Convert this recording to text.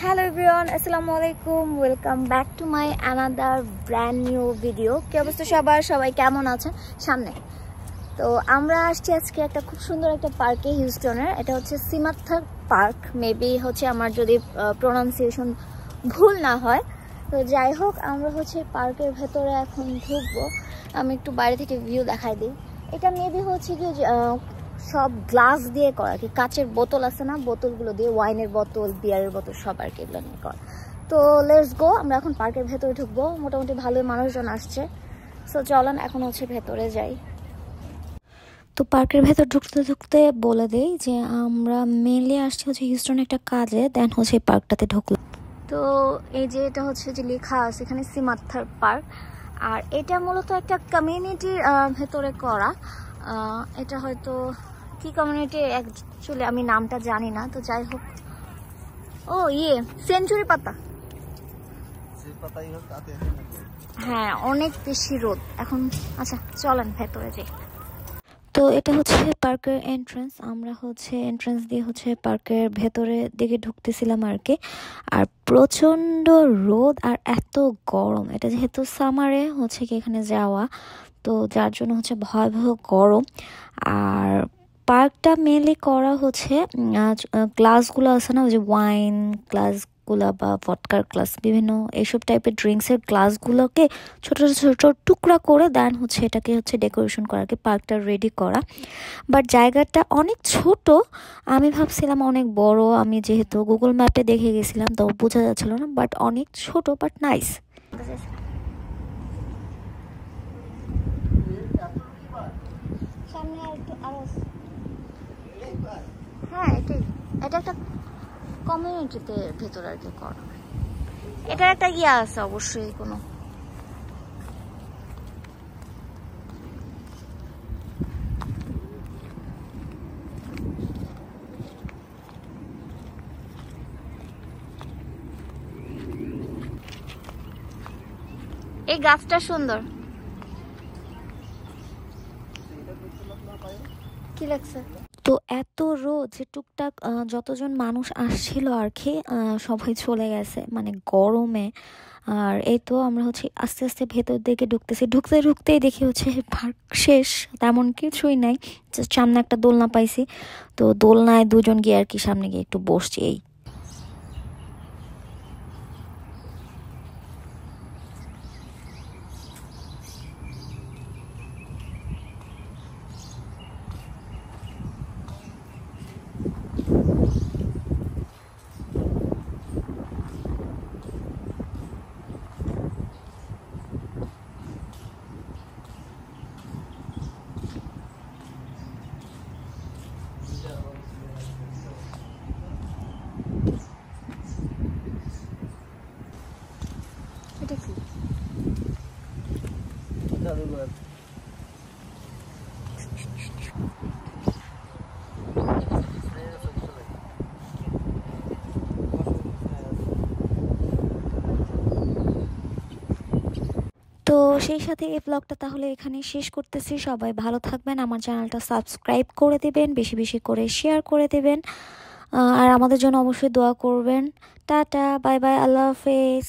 Hello everyone, assalamu alaikum. Welcome back to my another brand new video. কি অবস্থা সবাই কেমন আছেন? সামনে তো আমরা আসছি আজকে একটা খুব সুন্দর একটা পার্কে হিউস্টনের। এটা হচ্ছে সিমার্থার পার্ক। মেবি হচ্ছে আমার যদি প্রোনাউন্সিয়েশন ভুল না হয়। তো যাই হোক, আমরা হচ্ছে পার্কের ভেতরে এখন ঢুকবো। আমি একটু বাইরে থেকে ভিউ দেখাই দিই। এটা মেবি হচ্ছে কি সব গ্লাস দিয়ে করা, কি কাচের বোতল আছে না, বোতলগুলো দিয়ে, ওয়াইনের বোতল, বিয়ারের বোতল, সব আর কি এগুলো নিয়ে করা। তো লেটস গো, আমরা এখন পার্কের ভেতরে ঢুকবো। মোটামুটি ভালোই মানুষজন আসছে। সো চলেন এখন হচ্ছে ভেতরে যাই। তো পার্কের ভেতর ঢুকতে ঢুকতে বলে দেই যে আমরা মেনলি আসছি হচ্ছে হিউস্টনে একটা কাজে, দেন হচ্ছে এই পার্কটাতে ঢুকলাম। তো এই যে এটা হচ্ছে যে লেখা আছে এখানে সিমার্থার পার্ক, আর এটা মূলত একটা কমিউনিটির ভেতরে করা। এটা হয়তো কি কমিউনিটি অ্যাকচুয়ালি আমি নামটা জানি না। তো যাই হোক, ও সেঞ্চুরি পাতা, হ্যাঁ অনেক বেশি রোদ এখন। আচ্ছা চলেন ভেতরে যাই। তো এটা হচ্ছে পার্কের এন্ট্রান্স। আমরা হচ্ছে এন্ট্রান্স দিয়ে হচ্ছে পার্কের ভেতরে দিকে ঢুকতেছিলাম আর কি। আর প্রচণ্ড রোদ আর এত গরম, এটা যেহেতু সামারে হচ্ছে কি এখানে যাওয়া, তো যার জন্য হচ্ছে ভয়াবহ গরম। আর পার্কটা মেনলি করা হচ্ছে গ্লাসগুলো আছে না, ওই যে ওয়াইন গ্লাসগুলো বা ভডকার গ্লাস, বিভিন্ন এইসব টাইপের ড্রিঙ্কসের গ্লাসগুলোকে ছোট ছোট টুকরা করে দেন হচ্ছে এটাকে হচ্ছে ডেকোরেশন করা, কি পার্কটা রেডি করা। বাট জায়গাটা অনেক ছোট, আমি ভাবছিলাম অনেক বড়, আমি যেহেতু গুগল ম্যাপে দেখে গেছিলাম তো বোঝা যাচ্ছিল না, বাট অনেক ছোট বাট নাইস। সামনে হ্যাঁ এটাই, এটা একটা কমিউনিটিতে ভেতরে আর কি করা। এটার একটা ইয়ে আছে অবশ্যই, কোনো এই গাছটা সুন্দর, কি লাগছে। তো এত রোদ যে টুকটাক যতজন মানুষ আসছিল আর কি সবাই চলে গেছে মানে গরমে। আর এই তো আমরা হচ্ছে আস্তে আস্তে ভেতর দিকে ঢুকতেছি, ঢুকতে ঢুকতেই দেখি হচ্ছে পার্ক শেষ, তেমন কিছুই নাই। সামনে একটা দোলনা পাইছি, তো দোলনায় দুজন গিয়ে আর কি সামনে গিয়ে একটু বসছি এই। এটা কি? তো সেই সাথে এই ব্লগটা তাহলে এখানে শেষ করতেছি। সবাই ভালো থাকবেন, আমার চ্যানেলটা সাবস্ক্রাইব করে দিবেন, বেশি বেশি করে শেয়ার করে দিবেন, আর আমাদের জন্য অবশ্যই দোয়া করবেন। টাটা, বাই বাই, আল্লাহ হাফেজ।